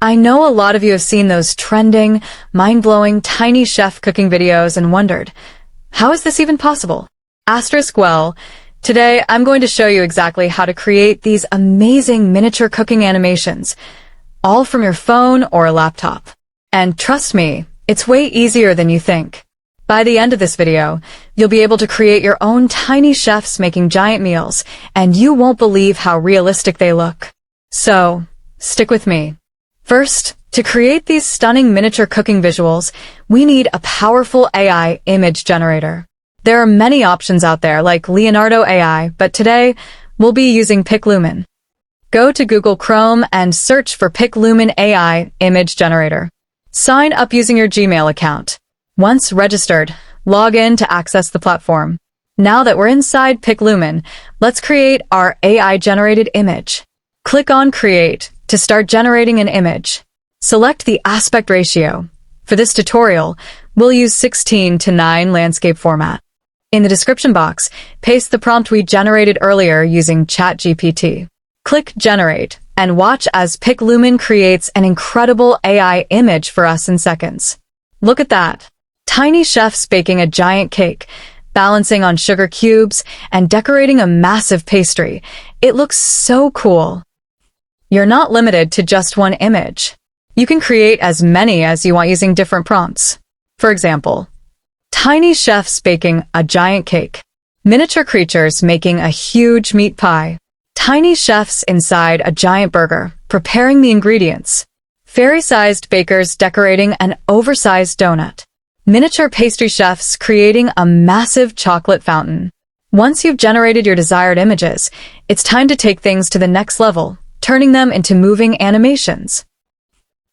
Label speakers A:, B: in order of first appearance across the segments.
A: I know a lot of you have seen those trending, mind-blowing, tiny chef cooking videos and wondered, how is this even possible? Well, today I'm going to show you exactly how to create these amazing miniature cooking animations, all from your phone or a laptop. And trust me, it's way easier than you think. By the end of this video, you'll be able to create your own tiny chefs making giant meals, and you won't believe how realistic they look. So, stick with me. First, to create these stunning miniature cooking visuals, we need a powerful AI image generator. There are many options out there like Leonardo AI, but today, we'll be using Lumen. Go to Google Chrome and search for Lumen AI image generator. Sign up using your Gmail account. Once registered, log in to access the platform. Now that we're inside Lumen, let's create our AI-generated image. Click on Create to start generating an image. Select the aspect ratio. For this tutorial, we'll use 16:9 landscape format. In the description box, paste the prompt we generated earlier using ChatGPT. Click Generate and watch as Lumen creates an incredible AI image for us in seconds. Look at that. Tiny chefs baking a giant cake, balancing on sugar cubes, and decorating a massive pastry. It looks so cool. You're not limited to just one image. You can create as many as you want using different prompts. For example, tiny chefs baking a giant cake, miniature creatures making a huge meat pie, tiny chefs inside a giant burger, preparing the ingredients, fairy-sized bakers decorating an oversized donut, miniature pastry chefs creating a massive chocolate fountain. Once you've generated your desired images, it's time to take things to the next level, turning them into moving animations.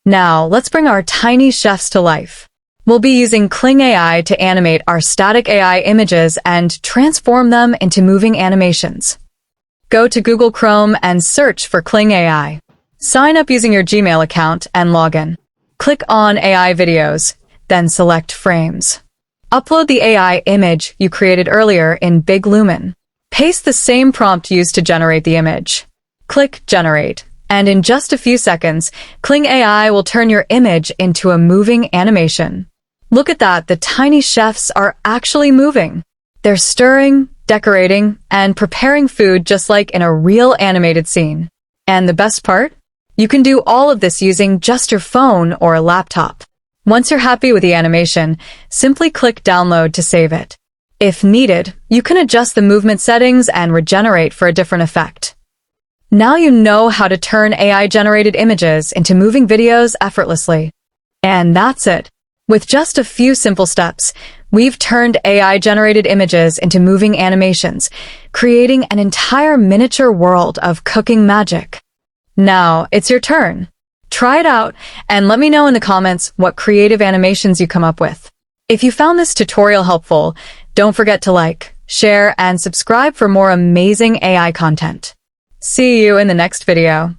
A: Now, let's bring our tiny chefs to life. We'll be using Kling AI to animate our static AI images and transform them into moving animations. Go to Google Chrome and search for Kling AI. Sign up using your Gmail account and log in. Click on AI videos, then select frames. Upload the AI image you created earlier in Lumen. Paste the same prompt used to generate the image. Click Generate, and in just a few seconds, Kling AI will turn your image into a moving animation. Look at that, the tiny chefs are actually moving. They're stirring, decorating, and preparing food just like in a real animated scene. And the best part? You can do all of this using just your phone or a laptop. Once you're happy with the animation, simply click Download to save it. If needed, you can adjust the movement settings and regenerate for a different effect. Now you know how to turn AI-generated images into moving videos effortlessly. And that's it. With just a few simple steps, we've turned AI-generated images into moving animations, creating an entire miniature world of cooking magic. Now, it's your turn. Try it out and let me know in the comments what creative animations you come up with. If you found this tutorial helpful, don't forget to like, share, and subscribe for more amazing AI content. See you in the next video.